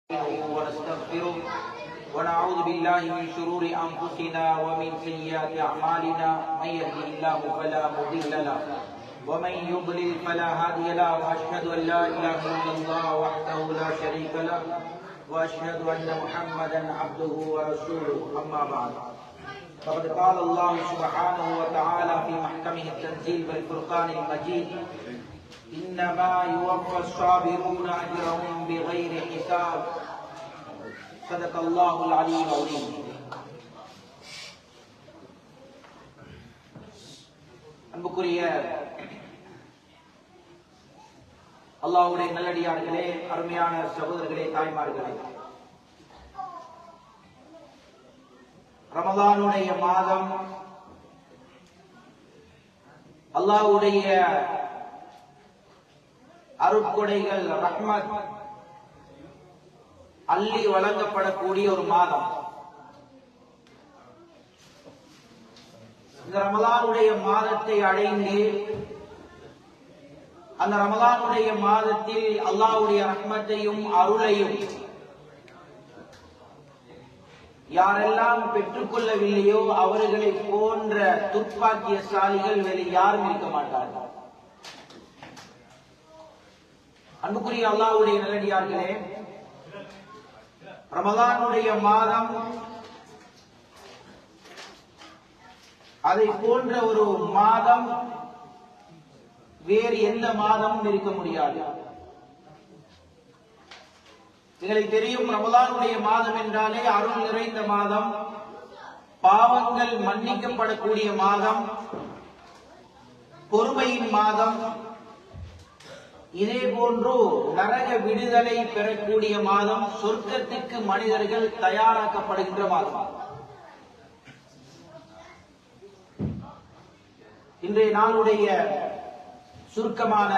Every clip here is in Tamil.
ونستغفره ونعوذ بالله من شرور أنفسنا ومن سيئات أعمالنا من يهده الله فلا مضل له ومن يضلل فلا هادي له وأشهد أن لا إله إلا الله وحده لا شريك له وأشهد أن محمدا عبده ورسوله أما بعد فقد قال الله سبحانه وتعالى في محكمه التنزيل بالفرقان المجيد إنما يوفى الصابرون أجرهم بغير حساب صدق الله العلي العظيم. அன்புக்குரிய அல்லாஹ்வுடைய நல்லடியார்களே, அருமையான சகோதரர்களே, தாய்மார்களே, ரமலானுடைய மாதம் அல்லாஹ்வுடைய அருட்கொடைகள் ரஹ்மத் அள்ளி வழங்கப்படக்கூடிய ஒரு மாதம். இந்த ரமலானுடைய மாதத்தை அடைந்து அந்த ரமலானுடைய மாதத்தில் அல்லாஹ்வுடைய ரஹ்மத்தையும் அருளையும் யாரெல்லாம் பெற்றுக்கொள்ளவில்லையோ அவர்களை போன்ற துர்ப்பாக்கியசாலிகள் வேறு யாரும் இருக்க மாட்டார்கள். அன்புக்குரிய அல்லாஹ்வுடைய நல்லடியார்களே, ரமலானுடைய மாதம் அதை போன்ற ஒரு மாதம் வேறு எந்த மாதமும் இருக்க முடியாது. எங்களுக்கு தெரியும், ரமலானுடைய மாதம் என்றாலே அருள் நிறைந்த மாதம், பாவங்கள் மன்னிக்கப்படக்கூடிய மாதம், பொறுமையின் மாதம், இதே போன்று நரக விடுதலை பெறக்கூடிய மாதம், சொர்க்கத்துக்கு மனிதர்கள் தயாராக்கப்படுகின்ற மாதம். இன்றைய நாளுடைய சுருக்கமான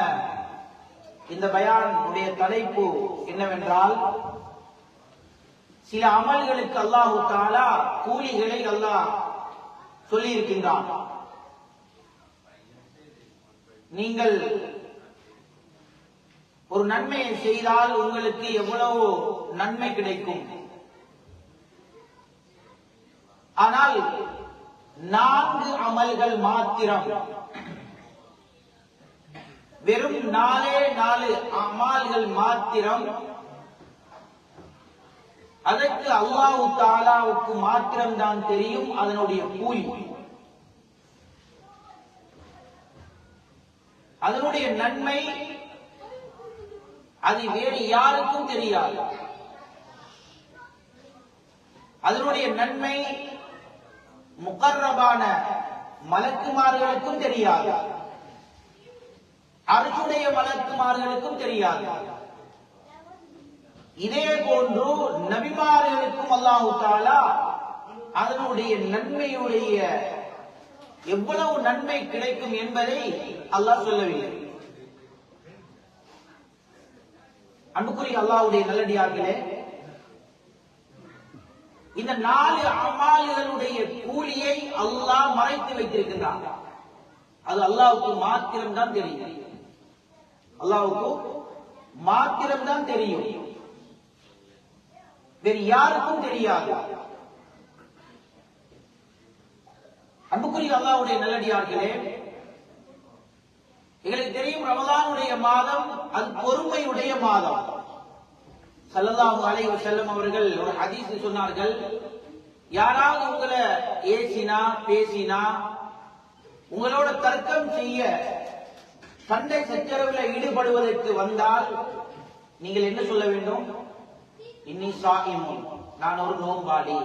இந்த பயானுடைய தலைப்பு என்னவென்றால், சில அமல்களுக்கு அல்லாஹ் தஆலா கூலிகளை அல்லாஹ் சொல்லி இருக்கின்றான். நீங்கள் ஒரு நன்மையை செய்தால் உங்களுக்கு எவ்வளவு நன்மை கிடைக்கும். ஆனால் 4 அமல்கள் மாத்திரம், வெறும் 4 அமல்கள் மாத்திரம், அதற்கு அல்லாஹ் தஆலாவுக்கு மாத்திரம்தான் தெரியும் அதனுடைய கூலி, அதனுடைய நன்மை. அது வேறு யாருக்கும் தெரியாது. அதனுடைய நன்மை முகர்ரபான மலக்குமார்களுக்கும் தெரியாது, அர்ஜுடைய மலக்குமார்களுக்கும் தெரியாது. இதே போன்று நபிமார்களுக்கும் அல்லாஹ் தஆலா அதனுடைய நன்மையுடைய எவ்வளவு நன்மை கிடைக்கும் என்பதை அல்லாஹ் சொல்லவில்லை. அன்புக்குரிய அல்லாஹ்வுடைய நல்லடியார்களே, இந்த 4 அமால்களுடைய கூலியை அல்லாஹ் மறைத்து வைத்திருக்கின்றான். அது அல்லாஹ்வுக்கு மாத்திரம்தான் தெரியும். அல்லாஹ்வுக்கு மாத்திரம்தான் தெரியும், வேறு யாருக்கும் தெரியாது. அன்புக்குரிய அல்லாஹ்வுடைய நல்லடியார்களே, எங்களுக்கு தெரியும், ரமலானுடைய மாதம் அது பொறுமையுடைய மாதம். ஸல்லல்லாஹு அலைஹி வஸல்லம் அவர்கள் ஒரு ஹதீஸ் சொன்னார்கள், யாராவது உங்களை ஏசினா பேசினா, உங்களோட தர்க்கம் செய்ய சண்டை சச்சரவில் ஈடுபடுவதற்கு வந்தால் நீங்கள் என்ன சொல்ல வேண்டும்? இன்னி ஸாயிமுன், நான் ஒரு நோன்பாளி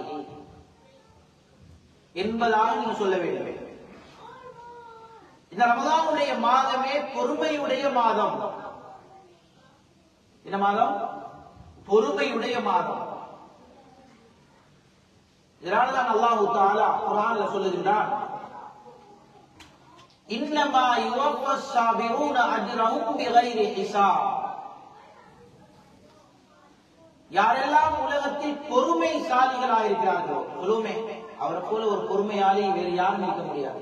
என்பதாக நீங்கள் சொல்ல வேண்டும். இந்த ரமலானுடைய மாதமே பொறுமையுடைய மாதம். இந்த மாதம் பொறுமையுடைய மாதம். இதனால்தான் அல்லாஹ் தஆலா குர்ஆன்ல சொல்லுகின்றான், இன்னமா யுவஃபஸ் ஸாபிரூன அஜ்ரஹும் பிகைரி ஹிசாப். யாரெல்லாம் உலகத்தில் பொறுமைசாலிகளாக இருக்கிறார்களோ, பொறுமை, அவரை போல ஒரு பொறுமையாளி வேறு யாரும் இருக்க முடியாது.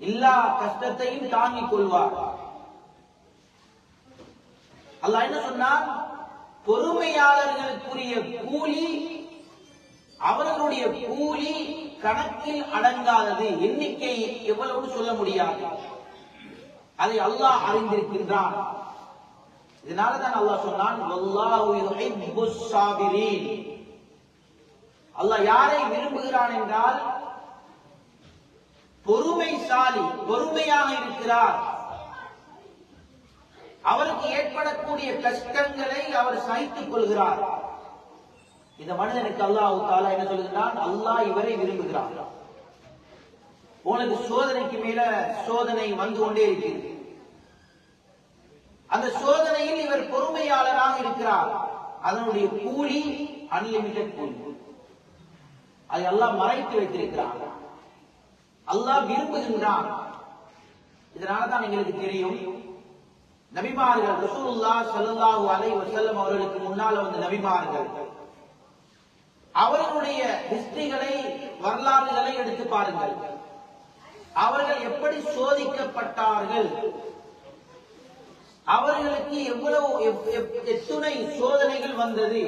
எல்லா கஷ்டத்தையும் தாங்கிக் கொள்வார். அல்லாஹ் என்ன சொன்னார்? பொறுமை பொறுமையாளர்களுக்குரிய கூலி, அவர்களுடைய கூலி கணக்கில் அடங்காதது, எண்ணிக்கை எவ்வளவு சொல்ல முடியாது. அதை அல்லாஹ் அறிந்திருக்கின்றான். இதனாலதான் அல்லாஹ் சொன்னான், வல்லாஹு யுஹிப்புஸ் சாபிரீன். அல்லாஹ் யாரை விரும்புகிறான் என்றால் பொறுமைசாலி, பொறுமையாக இருக்கிறார். அவருக்கு ஏற்படக்கூடிய கஷ்டங்களை அவர் சகித்துக் கொள்கிறார். இந்த மனிதனுக்கு அல்லாஹ் தஆலா என்ன சொல்கிறான்? அல்லாஹ் இவரை விரும்புகிறார். உனக்கு சோதனைக்கு மேல சோதனை வந்து கொண்டே இருக்கிறது. அந்த சோதனையில் இவர் பொறுமையாளராக இருக்கிறார். அதனுடைய கூலி அன்லிமிட்டட் கூலி. அதை அல்லாஹ் மறைத்து வைத்திருக்கிறார். அல்லாஹ் விரும்புகின்றான். இதனாலதான் எங்களுக்கு தெரியும், நபிமார்கள் ரசூலுல்லாஹ் ஸல்லல்லாஹு அலைஹி வஸல்லம் அவர்களுக்கு முன்னால் வந்த நபிமார்கள், அவர்களுடைய ஹிஸ்டரிகளை, வரலாறுகளை எடுத்து பாருங்கள். அவர்கள் எப்படி சோதிக்கப்பட்டார்கள், அவர்களுக்கு எவ்வளவு எத்துணை சோதனைகள் வந்தது,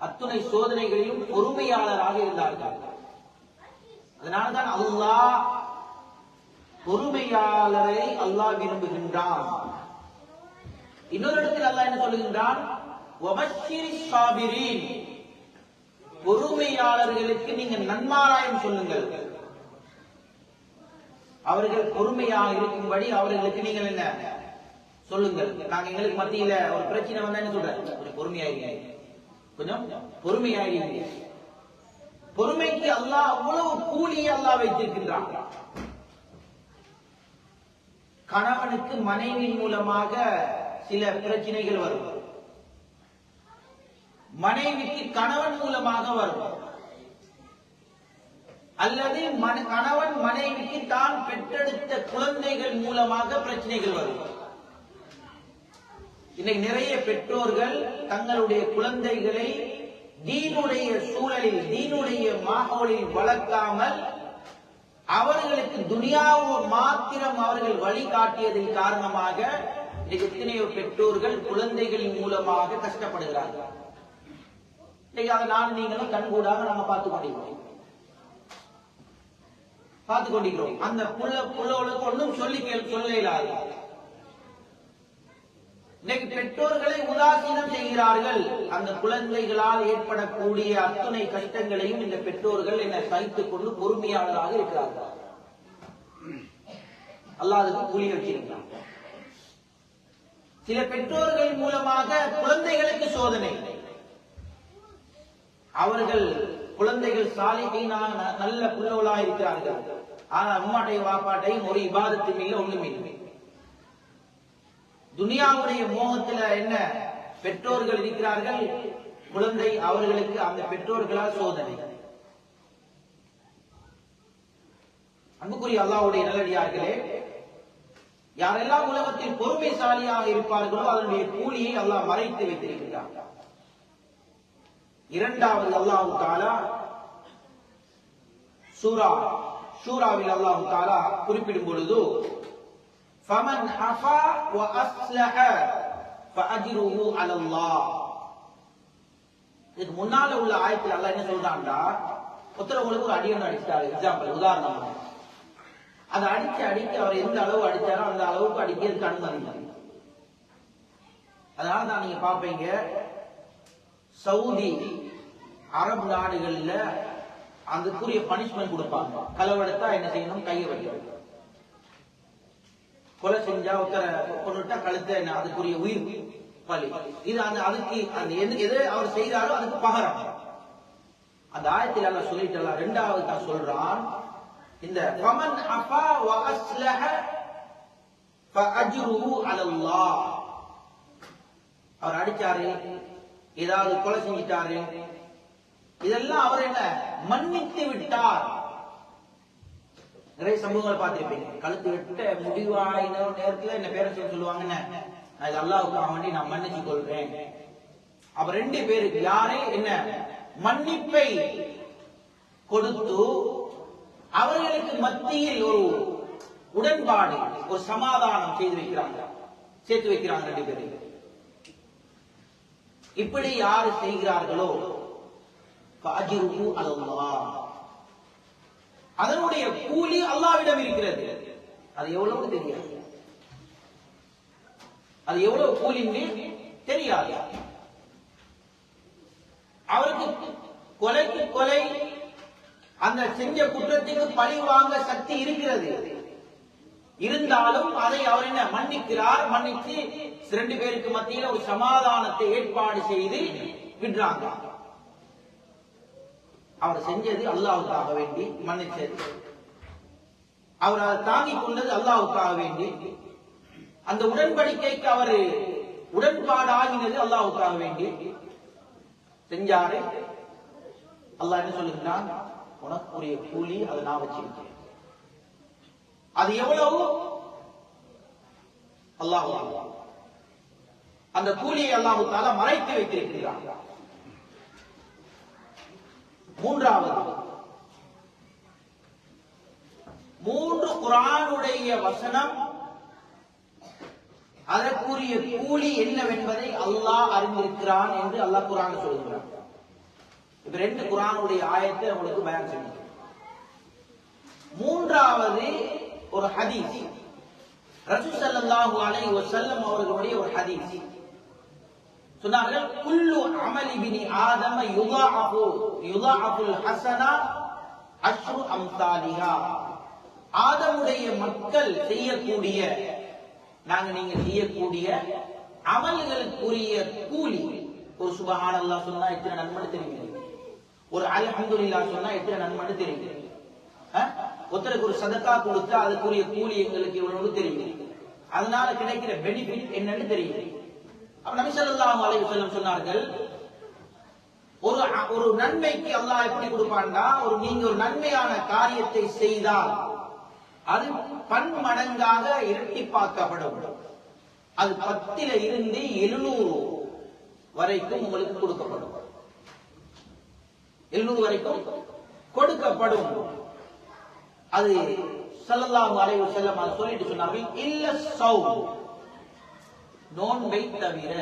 அத்துணை சோதனைகளிலும் பொறுமையாளராக இருந்தார்கள். அதனால்தான் அல்லாஹ் பொறுமையாளரை அல்லாஹ் விரும்புகின்றான். இன்னொரு இடத்தில் அல்லாஹ் என்ன சொல்லுகின்றான்? வபஷ்ஷிரிஸ் சாபிரீன். பொறுமையாளர்களுக்கு நீங்க நன்மாராயம் சொல்லுங்கள். அவர்கள் பொறுமையாக இருக்கும்படி அவர்களுக்கு நீங்கள் என்ன சொல்லுங்கள். நாங்க எங்களுக்கு மத்தியில ஒரு பிரச்சனை வந்தா என்ன சொல்றேன்? கொஞ்சம் பொறுமையாயிருங்க, கொஞ்சம் பொறுமையாயிருங்க. பொறுமைக்கு அல்லாஹ் அவ்வளவு கூலியை அல்லாஹ் வைத்திருக்கின்றான். கணவனுக்கு மனைவி மூலமாக சில பிரச்சனைகள் வரும், மனைவிக்கு கணவன் மூலமாக வரும், அல்லது கணவன் மனைவிக்கு தான் பெற்றெடுத்த குழந்தைகள் மூலமாக பிரச்சனைகள் வரும். இன்னைக்கு நிறைய பெற்றோர்கள் தங்களுடைய குழந்தைகளை தீனுடைய சூழலில், தீனுடைய மாஹோலில் வளர்க்காமல் அவர்களுக்கு துனியாவை மாத்திரம் அவர்கள் வழிகாட்டியதன் காரணமாக இன்னைக்கு எத்தனையோ பெற்றோர்கள் குழந்தைகளின் மூலமாக கஷ்டப்படுகிறார்கள். இன்னைக்கு அதை நான் நீங்களும் கண்கூடாக நாங்க பார்த்துக் கொண்டிருக்கிறோம். அந்த புள்ளவளுக்கு ஒன்றும் சொல்ல இயலாது. இன்னைக்கு பெற்றோர்களை உதாசீனம் செய்கிறார்கள். அந்த குழந்தைகளால் ஏற்படக்கூடிய அத்துணை கஷ்டங்களையும் இந்த பெற்றோர்கள் என்ன சகித்துக் கொண்டு பொறுமையாளராக இருக்கிறார்கள். அல்லாஹ் அதுக்கு கூலி வச்சிருக்கிறான். சில பெற்றோர்கள் மூலமாக குழந்தைகளுக்கு சோதனை. அவர்கள் குழந்தைகள் சாலிஹீனான நல்ல புள்ளவளாக இருக்கிறார்கள். ஆனா அம்மாட்டையும் வாப்பாட்டையும் ஒரு இபாதத்தும் இல்லை, ஒண்ணும் இல்லை. துனியாவுடைய மோகத்துல என்ன பெற்றோர்கள் இருக்கிறார்கள், குழந்தை அவர்களுக்கு அந்த பெற்றோர்களால் சோதனை. அன்புக்குரிய அல்லாஹ்வுடைய நல்லடியார்களே, யாரெல்லாம் உலகத்தில் பொறுமைசாலியாக இருப்பார்களோ அதனுடைய கூலியை அல்லாஹ் மறைத்து வைத்திருக்கிறார். இரண்டாவது அல்லாஹ் தஆலா சூராவில் அல்லாஹ் தஆலா குறிப்பிடும் பொழுது ஃபமன் அஃபா வ அஸ்லஹ ஃபஅஜ்ருஹு அலல்லாஹ். இதுக்கு முன்னால உள்ள ஆயத்தில் அல்லாஹ் என்ன சொல்றான்டா, ஒருத்தருக்கு ஒரு அடியொன்று அடிச்சிட்டாரு, எக்ஸாம்பிள் உதாரணம். அதை அடிக்க அவர் எந்த அளவு அடிச்சாரோ அந்த அளவுக்கு அடிக்கிறதுக்கு அனுமதி. அதனால தான் நீங்க பாப்பீங்க, சவுதி அரபு நாடுகள்ல அதுக்குரிய பனிஷ்மெண்ட் கொடுப்பாங்க. களவெடுத்தா என்ன செய்யணும்? கையை வைக்கணும். கொலை செஞ்சா ஒருத்தரை கொண்டுட்டா கழுத்த என்ன, அதுக்குரிய உயிர் பலி. இது அதுக்கு அந்த எது அவர் செய்தாரோ அதுக்கு பகரம். அந்த ஆயத்தில் எல்லாம் சொல்லிட்டு எல்லாம் ரெண்டாவது தான் சொல்றான், இந்த ஃபமன் அஃபா வ அஸ்லஹ ஃபஅஜ்ருஹு அலல்லாஹ். அவர் அடிச்சாரு, ஏதாவது கொலை செஞ்சிட்டாரு, இதெல்லாம் அவர் என்ன மன்னித்து விட்டார். நிறைய சம்பவங்கள் பார்த்திருப்பீங்க. கழுத்து வெட்ட முடிவாயின நேரத்துல என்ன பேர சொல்லுவாங்கன்னு, நான் இது அல்லாஹ்வுக்காக வேண்டி நான் மன்னிச்சு கொள்றேன். அப்ப ரெண்டு பேருக்கு யாரே என்ன மன்னிப்பை கொடுத்து அவர்களுக்கு மத்தியில் ஒரு உடன்பாடு, ஒரு சமாதானம் செய்து வைக்கிறாங்க, சேர்த்து வைக்கிறாங்க ரெண்டு பேருக்கு. இப்படி யாரு செய்கிறார்களோ ஃபஅஜ்ருஹு அலல்லாஹ், அதனுடைய கூலி அல்லாஹ்விடம் இருக்கிறது. அது எவ்வளவு தெரியாது, அது எவ்வளவு கூலின்னு தெரியாது. அவருக்கு கொலைக்கு கொலை, அந்த செஞ்ச குற்றத்துக்கு பழி வாங்க சக்தி இருக்கிறது. இருந்தாலும் அதை அவர் என்ன மன்னிக்கிறார். மன்னித்து 2 பேருக்கு மத்தியில் ஒரு சமாதானத்தை ஏற்பாடு செய்து விடுறாங்க. அவர் செஞ்சது அல்லாஹ்வுக்காக வேண்டி, மன்னிச்சது அவர் அதை தாங்கிக் கொண்டது அல்லாஹ்வுக்காக வேண்டி. அந்த உடன்படிக்கைக்கு அவர் உடன்பாடாகினது அல்லாஹ்வுக்காக வேண்டி செஞ்சாரு. அல்லாஹ் என்ன சொல்லுகிறான், உனக்குரிய கூலி அதை நான் வச்சிருக்கேன். அது எவ்வளவு அல்லாஹ் அந்த கூலியை அல்லாஹ் தஆலா மறைத்து வைத்திருக்கிறான். மூன்றாவது, 3 குர்ஆனுடைய வசனம் அதற்குரிய கூலி என்னவென்பதை அல்லாஹ் அறிந்திருக்கிறான் என்று அல்லாஹ் குர்ஆனில் சொல்கிறான். இப்ப 2 குர்ஆனுடைய ஆயத்தை உங்களுக்கு பயான் செய்யணும். மூன்றாவது ஒரு ஹதீஸ், ரசூல் ஸல்லல்லாஹு அலைஹி வஸல்லம் அவர்களுடைய ஒரு ஹதீஸ் சொன்னார்கள், குல்லு அமலி இப்னி ஆதம யுதாஅஃபுல் ஹஸனா அஷ்ரு அம்சாலிஹா. ஆதமுடைய மக்கள் செய்யக்கூடிய, நீங்க செய்யக்கூடிய அமல்களுக்குரிய கூலி, ஒரு சுப்ஹானல்லாஹ் சொன்னா எத்தனை நன்மை தெரியும், ஒரு அல்ஹம்துலில்லாஹ் சொன்னா எத்தனை நன்மை தெரியும், ஒருத்தருக்கு ஒரு சதக்கா கொடுத்தா அதுக்குரிய கூலி எங்களுக்கு எவ்வளவு தெரியும், அதனால கிடைக்கிற பெனிஃபிட் என்னன்னு தெரியும். அப்ப நபி ஸல்லல்லாஹு அலைஹி வஸல்லம் சொன்னார்கள், ஒரு நன்மைக்கு அல்லாஹ் எப்படி கொடுப்பான்னா, நீங்க ஒரு நன்மையான காரியத்தை செய்தால் அது பன்மடங்காக இரட்டிப்பாக்கப்படும். அது 10 இருந்து 700 வரைக்கும் உங்களுக்கு கொடுக்கப்படும். 700 வரைக்கும் கொடுக்கப்படும். அது ஸல்லல்லாஹு அலைஹி வஸல்லம் அது சொல்லிட்டு சொன்னார்கள், இல்ல ஸௌம், நோன்பை தவிர.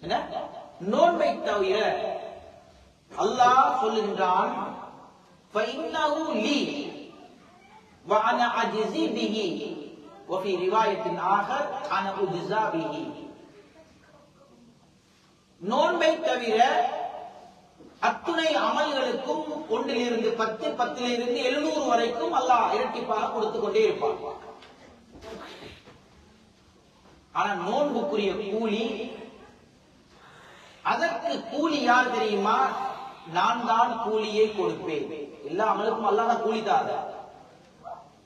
என்ன? நோன்பை தவிர. அல்லாஹ் சொல்லுகிறான், ஃபஇன்னஹு லீ வ அனா அஜ்ஸி பிஹி வ ஃபீ ரிவாயத்தின் ஆகர் அனா உஜ்ஸா பிஹி. நோன்பை தவிர அத்துணை அமல்களுக்கும் 1லிருந்து 10, 10லிருந்து 700 வரைக்கும் அல்லாஹ் இரட்டிப்பாக கொடுத்து கொண்டே இருப்பான். ஆனா நோன்புக்குரிய கூலி, அதற்கு கூலி யார் தெரியுமா? நான் தான் கூலியை கொடுப்பேன். எல்லா அமலுக்கும் அல்லாஹ் தான் கூலி தார.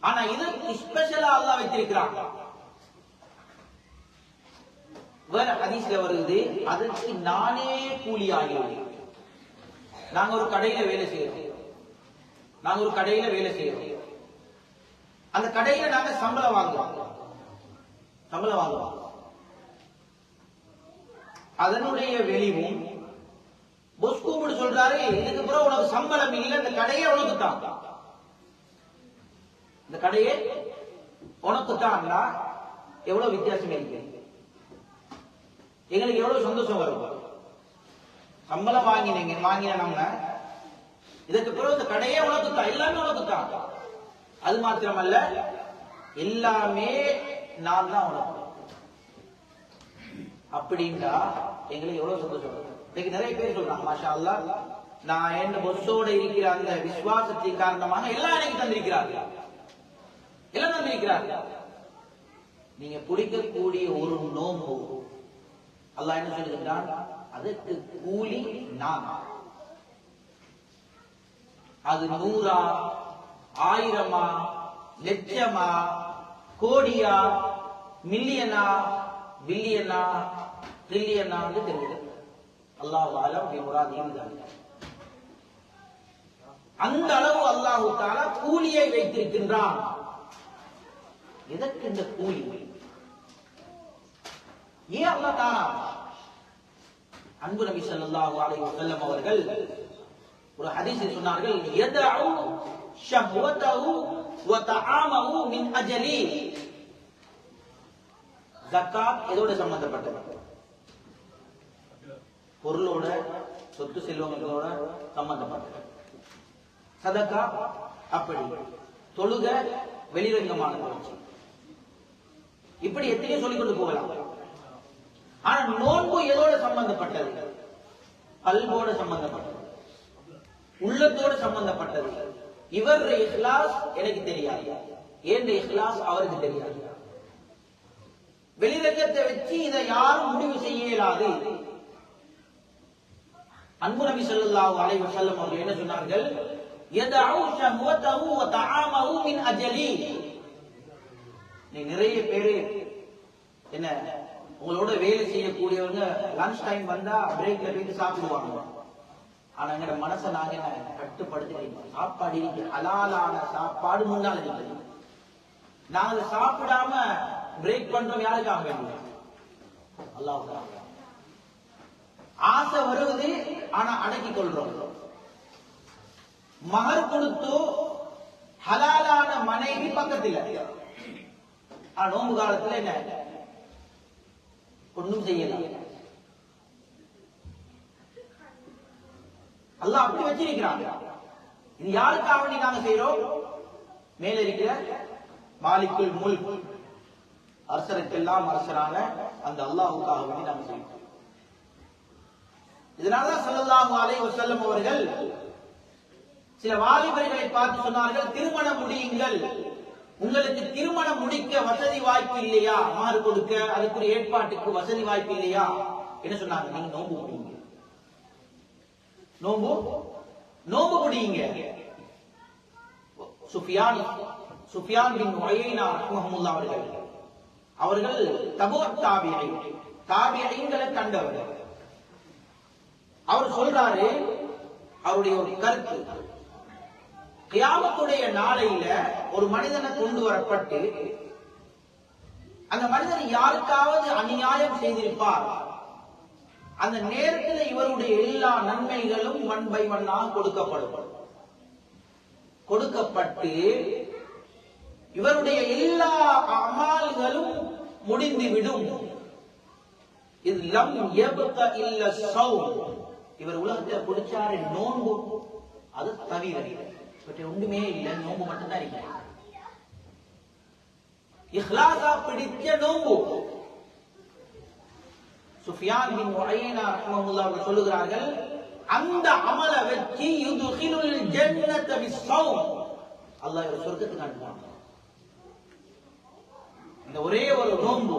ஆனா இதற்கு ஸ்பெஷலா அல்லாஹ் வைத்திருக்கிறான். வேற ஹதீஸ்ல வருது, அதற்கு நானே கூலி ஆகிறேன். நாங்க ஒரு கடையில வேலை செய்யறோம், அந்த கடையில நாங்க சம்பளம் வாங்குவோம். அதனுடைய வெளிவும் பொஸ் கூப்பிட்டு சொல்றாரு, இதுக்கு பிறகு உனக்கு சம்பளம் இல்லை, இந்த கடையே உனக்கு தான், இந்த கடையே உனக்கு தான்டா. எவ்வளவு வித்தியாசம் இருக்கு, எங்களுக்கு எவ்வளவு சந்தோஷம் வரும். சம்பளம் வாங்கின நம்ம, இதற்கு பிறகு இந்த கடையே உனக்கு தான், எல்லாமே உனக்கு தான். அது மாத்திரமல்ல, எல்லாமே நான் தான் உனக்கு. அப்படின்னா எங்களுக்கு எவ்வளவு சந்தோஷம் வரும். இன்னைக்கு நிறைய பேர் சொல்றாங்க, மாஷா அல்லாஹ், நான் என் பொஸ்ஸோட இருக்கிற அந்த விசுவாசத்தின் காரணமாக எல்லாம் எனக்கு தந்திருக்கிறார்கள், எல்லாம் தந்திருக்கிறார்கள். நீங்க பிடிக்கக்கூடிய ஒரு நோம்பு அல்லாஹ் என்ன சொல்லுகிறான், அதற்கு கூலி நான். அது 100ஆ, 1000ஆ, லட்சமா, கோடியா, மில்லியனா, பில்லியனா, ட்ரில்லியனா தெரியல. அல்லாஹ் அலம் பிமுராதிஹி. அந்த அளவு அல்லாஹ் தஆலா கூலியை வைத்திருக்கின்றான். எதற்கு இந்த கூலி? ஏன் அல்லாஹ் தஆலா? அன்பு நபி ஸல்லல்லாஹு அலைஹி வஸல்லம் அவர்கள் ஒரு ஹதீஸில் சொன்னார்கள், யதஉ ஷஹ்வதஹு வ தஆமஹு மின் அஜலி. ஜகாத் எதோட சம்பந்தப்பட்டது? பொருளோட சொத்து செல்வங்களோட சம்பந்தப்பட்டது. சதக்கா அப்படி, தொழுக வெளிரங்கமானது, இப்படி எத்தனையோ சொல்லிக் கொண்டு போகலாம். ஆனா நோன்பு எதோட சம்பந்தப்பட்டது? கல்போட சம்பந்தப்பட்டது, உள்ளத்தோடு சம்பந்தப்பட்டது. இவர் இஹ்லாஸ் எனக்கு தெரியாது, ஏன் இஹ்லாஸ் அவருக்கு தெரியாது. வெளிரங்கத்தை வச்சு இதை யாரும் முடிவு செய்ய இயலாது. அன்பு நபி ஸல்லல்லாஹு அலைஹி வஸல்லம் அவர்கள் என்ன சொன்னார்கள்? யதஉ ஷஹ்வதஹு வ தஆமஹு மின் அஜலி. நீ நிறைய பேரு என்ன உங்களோட வேலை செய்யக்கூடியவங்க லஞ்ச் டைம் வந்தா பிரேக்ல போயிட்டு சாப்பிடுவாங்க. ஆனா எங்க மனசை நாங்க என்ன கட்டுப்படுத்தி சாப்பாடு இருக்கு, ஹலாலான சாப்பாடு முன்னால இருக்கு. நாங்க சாப்பிடாம பிரேக் பண்றோம், யாருக்காக வேண்டிய? அல்லாஹ்வுக்காக. ஆசை வருவது, ஆனா அடக்கி கொள்றோம். மகர் கொடுத்து ஹலாலான மனைவி பக்கத்தில், நோம்பு காலத்துல என்ன ஒன்றும் செய்யல. அல்லாஹ் அப்படி வச்சிருக்கிறாங்க. இது யாருக்காக வேண்டி நாங்க செய்யறோம்? மேல இருக்கிற மாலிக்குல் முல்க், அரசருக்கெல்லாம் அரசரான அந்த அல்லாஹ்வுக்காக வேண்டி நாங்க செய்யறோம். இதனாலதான் ஸல்லல்லாஹு அலைஹி வஸல்லம் அவர்கள் சில வாலிபர்களை பார்த்து சொன்னார்கள், திருமணம் முடியுங்கள். உங்களுக்கு திருமணம் முடிக்க வசதி வாய்ப்பு இல்லையா? மஹர் கொடுக்க அதுக்குரிய ஏற்பாட்டுக்கு வசதி வாய்ப்பு இல்லையா? என்ன சொன்னாங்க? நீங்க நோன்பு முடியுங்க, நோன்பு முடியுங்க. சுஃபியான் பின் உயைனா ரஹ்மஹுல்லாஹ் அவர்கள் தபூஅத் தாபிஈன்களை கண்டவர். அவர் சொல்றாரு, அவருடைய ஒரு கருத்து, கியாமத்துடைய நாளையில ஒரு மனிதனை கொண்டு வரப்பட்டு அந்த மனிதன் யாருக்காவது அநியாயம் செய்திருப்பார். அந்த நேரத்தில் இவருடைய எல்லா நன்மைகளும் ஒன் பை ஒன்னாக கொடுக்கப்பட்டு இவருடைய எல்லா அமால்களும் முடிந்துவிடும். இது லம் யப்க இல்ல ஸௌம். இவர் உலகத்தில் பிடிச்சாரு நோன்பு, அது தவிர ஒன்றுமே இல்லை, நோன்பு மட்டும்தான் இருக்கு. இஹ்லாஸா பிடிச்ச நோன்பு. சுஃபியான் பின் உயைனா ரஹ்மஹுல்லாஹ் அவர்கள் சொல்லுகிறார்கள், அந்த அமல வச்சு யுத்கிலுல் ஜன்னத பிஸ்ஸௌம், அல்லாஹ் இவரை சொர்க்கத்துக்கு அனுப்புவான். இந்த ஒரே ஒரு நோன்பு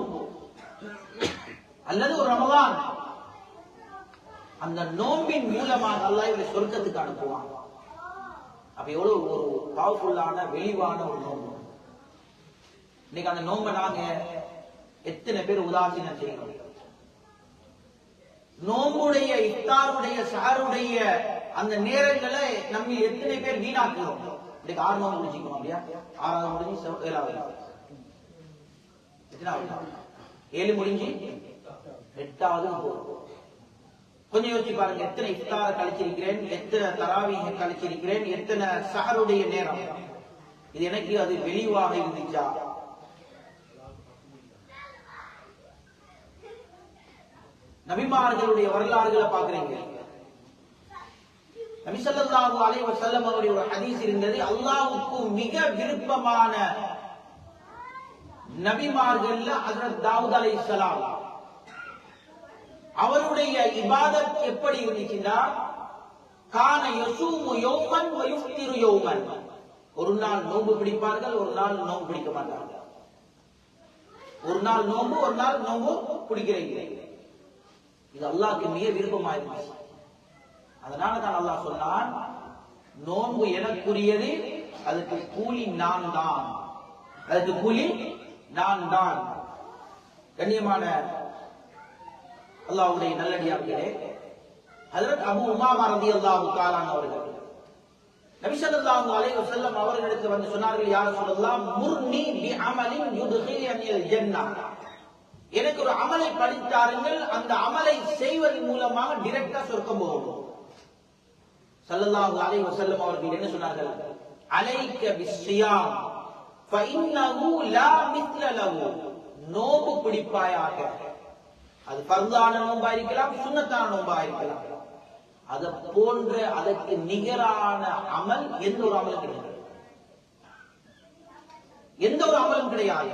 அல்லது ஒரு ரமலான், அந்த நோம்பின் மூலமாக அல்லாஹ் இவரை சொர்க்கத்துக்கு அனுப்புவான். அப்ப எவ்வளவு ஒரு பவர்ஃபுல்லான வெளிவான ஒரு நோன்பு. இன்னைக்கு அந்த நோன்பை நாங்க எத்தனை பேர் உதாசீனம் செய்யணும்? நோம்புடைய இஃப்தாருடைய சஹருடைய அந்த நேரங்களை நம்ம எத்தனை பேர் வீணாக்குறோம்? இன்னைக்கு 6 நோம்பு முடிச்சுக்கணும் அப்படியா? 6வது முடிஞ்சு 7வது, 7 முடிஞ்சு 8வது போறோம். கொஞ்சம் யோசிச்சு பாருங்க, எத்தனை இஃப்தார கழிச்சிருக்கிறேன், எத்தனை தராவீஹ கழிச்சிருக்கிறேன், எத்தனை சஹருடைய நேரம். இது எனக்கு அது வெளிவாக இருந்துச்சா? நபிமார்களுடைய வரலாறுகளை பாக்குறீங்க. நபி ஸல்லல்லாஹு அலைஹி வஸல்லம் அவருடைய ஒரு ஹதீஸ் இருந்தது, அல்லாஹ்வுக்கு மிக விருப்பமான நபிமார்கள்ல ஹஜ்ரத் தாவூத் அலைஹிஸ்ஸலாம். அவருடைய இபாதத் எப்படி இருந்துச்சுன்னா, கான யஸூமு யௌமன் வ யுஃப்திரு யௌமன். ஒரு நாள் நோன்பு பிடிப்பார்கள், ஒரு நாள் நோன்பு பிடிக்க மாட்டார்கள். ஒரு நாள் நோன்பு, ஒரு நாள் நோன்பு பிடிக்கிறீங்க. இது அல்லாஹ்க்கு மிக விருப்பமாயிருந்துச்சு. அதனால தான் அல்லாஹ் சொன்னான், நோன்பு எனக்குரியது, அதுக்கு கூலி நான் தான், அதுக்கு கூலி நான் தான். கண்ணியமான அல்லாஹ்வுடைய நல்லடியார்களே, ஹஜ்ரத் அபூ உமாமா ரலியல்லாஹு தஆலா அவர்கள் நபி ஸல்லல்லாஹு அலைஹி வஸல்லம் அவர்களிடத்தில் வந்து சொன்னார்கள், யா ரசூலல்லாஹ் முர்னி பி அமலின் யுத்கிலனில் ஜன்னah. எனக்கு ஒரு அமலை படித்தாருங்கள், அந்த அமலை செய்வதன் மூலமாக டைரக்டா சொர்க்கம் போகும். ஸல்லல்லாஹு அலைஹி வஸல்லம் அவர்கள் என்ன சொன்னார்கள்? அலைக பிஸ்ஸியாம் ஃபஇன்னஹு லா மித்ல லஹு. நோன்பு பிடிப்பாயாக, அது ஃபர்தான நோன்பா இருக்கலாம், சுன்னத்தான நோன்பா இருக்கலாம். அதை போன்ற அதற்கு நிகரான அமல் எந்த ஒரு அமலும் கிடையாது, எந்த ஒரு அமலும் கிடையாது.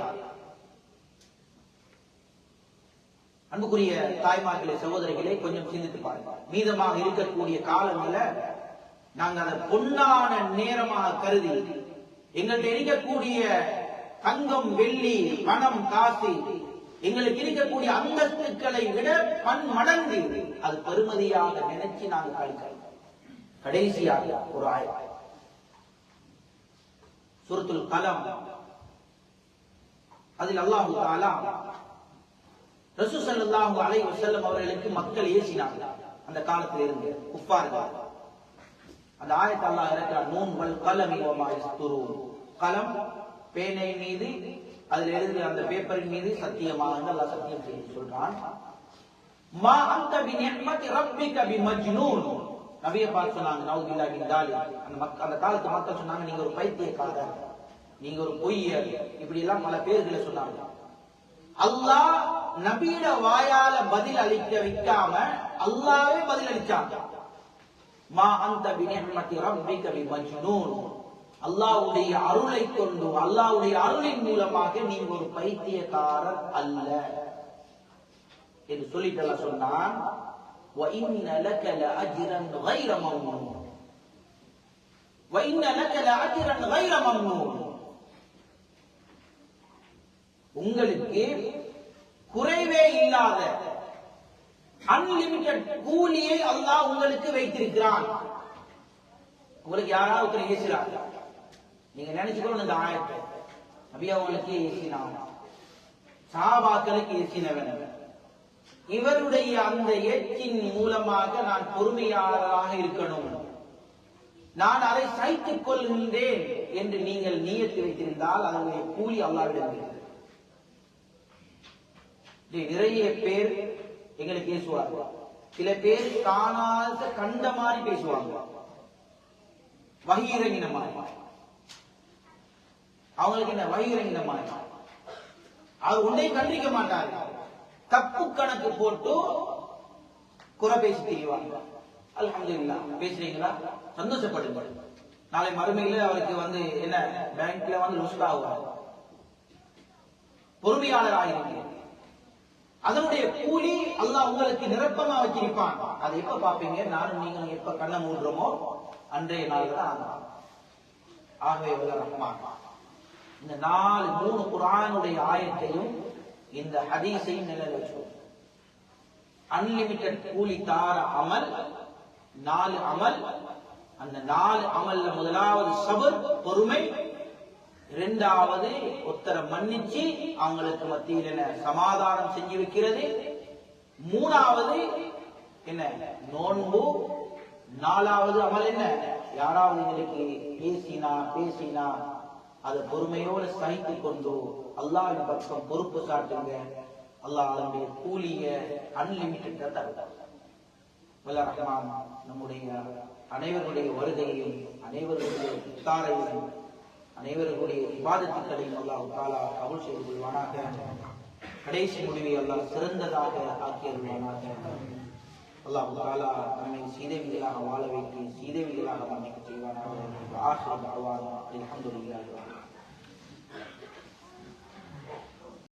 அன்புக்குரிய தாய்மார்களே, சகோதரிகளே, கொஞ்சம் சிந்தித்து பாருங்க. மீதமாக இருக்கக்கூடிய காலங்கள நாங்கள் அதை பொன்னான நேரமாக கருதி எங்கள்கிட்ட இருக்கக்கூடிய தங்கம், வெள்ளி, பணம், காசு, எங்களுக்கு இருக்கக்கூடிய அந்தஸ்துக்களை விட பன்மடங்கு அது பெருமதியாக நினைச்சு நாங்கள் கழிக்கிறோம். கடைசியாக ஒரு ஆயத் சூரத்துல் கலம், அதில் அல்லாஹ் தஆலா ரசூல் ஸல்லல்லாஹு அலைஹி வஸல்லம் அவர்களுக்கு மக்கள் ஏசினாங்க. அந்த காலத்தில் இருந்து குஃபார்கள். அந்த ஆயத் அல்லாஹ் இறக்கிறார், நூன் வல் கலமி வமா யஸ்துரூன். கலம் பேனை மீது, அதில் எழுதுகிற அந்த பேப்பரின் மீது சத்தியமாக அல்லாஹ் சத்தியம் செய்து சொல்றான். மா அன்த பிநிஅமத்தி ரப்பிக பிமஜ்னூன். நபியை பார்த்து சொன்னாங்க, நவுதுபில்லாஹி மின் தாலிக். அந்த காலத்து மக்கள் சொன்னாங்க, நீங்க ஒரு பைத்தியக்காரர், நீங்க ஒரு பொய்யர், இப்படி எல்லாம் பல பேர்களை சொன்னாங்க. அல்லாஹ் நபியிட வாயால பதில் அளிக்க வைக்காம அல்லாஹ்வே பதில் அளிச்சாங்க. மா அன்த பிநிஅமத்தி ரப்பிக பிமஜ்னூன். அல்லாஹ்வுடைய அருளை கொண்டு, அல்லாஹ்வுடைய அருளின் மூலமாக நீங்க ஒரு பைத்தியக்காரர் அல்ல என்று சொல்லிட்டு அல்லாஹ் சொன்னான், வ இன்ன லக லஅஜ்ரன் கைர மம்னூன். வ இன்ன லக லஅஜ்ரன் கைர மம்னூன். உங்களுக்கு குறைவே இல்லாத அன்லிமிட்டட் கூலியை அல்லாஹ் உங்களுக்கு வைத்திருக்கிறான். உங்களுக்கு யாராவது ஏசுறாங்க, நீங்க நினைச்சுக்கணும், இந்த ஆயத்தை நபி அவங்களுக்கு ஏசினான், சஹாபாக்களுக்கு ஏசினவன். இவருடைய அந்த ஏற்றின் மூலமாக நான் பொறுமையாளராக இருக்கணும், நான் அதை சகித்துக் கொள்கின்றேன் என்று நீங்கள் நியத்து வைத்திருந்தால் அதனுடைய கூலி அல்லாஹ்விடம் இருக்கிறது. நிறைய பேர் எங்களுக்கு பேசுவாங்க, சில பேர் காணாத கண்ட மாதிரி பேசுவாங்க, வஹீரங்கின மாதிரி. அவங்களுக்கு என்ன வஹீரங்கின மாதிரி, அவர் ஒன்றை கண்டிக்க மாட்டாங்க, தப்பு கணக்கு போட்டு குறை பேசி தெரிவாங்க. அல்ஹம்துலில்லாஹ், பேசுறீங்களா, சந்தோஷப்படுங்க. நாளை மறுமையில அவருக்கு என்ன பேங்க்ல லுஸ்ட் ஆகுவாங்க. பொறுமையாளராக அதனுடைய கூலி அல்லாஹ் உங்களுக்கு நிரப்பமா வச்சிருப்பான். அதை எப்ப பாப்பீங்க, நானும் நீங்களும் எப்ப கண்ணை மூடுறோமோ அன்றைய நாள் தான். ஆகவே ரஹ்மான் இந்த 3 குர்ஆனுடைய ஆயத்தையும் இந்த ஹதீஸையும் நிலைநிறுத்தும். அன்லிமிட்டட் கூலி தார அமல் 4 அமல். அந்த 4 அமல்ல முதலாவது சபர், பொறுமை. இரண்டாவது ஒத்தர மன்னிச்சு அவங்களுக்கு மத்தியில் சமாதானம் செஞ்சு வைக்கிறது. மூணாவது நோன்பு. 4வது அமல் யாராவது எங்களுக்கு பேசினா அதை பொறுமையோடு சகித்துக் கொண்டு அல்லாஹ்வின் பக்கம் பொறுப்பு சாட்டுங்க. அல்லாஹ் அதனுடைய கூலிய அன்லிமிட்டட் தருவார். வல்ல ரஹ்மான் நம்முடைய அனைவருடைய வருகையையும், அனைவருடைய இஃப்தாரையும், அனைவருடைய இபாதத்துக்களையும் அல்லாஹ் தஆலா கபூல் செய்து கொள்வானாக. கடைசி முடிவை அல்லாஹ் சிறந்ததாக ஆக்கியருள்வானாக. அல்லாஹ் தஆலா நம்மை சீதேவிகளாக வாழ வைத்து சீதேவிகளாக அமைக்க செய்வானாக. ஆகிரு தஅவானா அல்ஹம்துலில்லாஹி.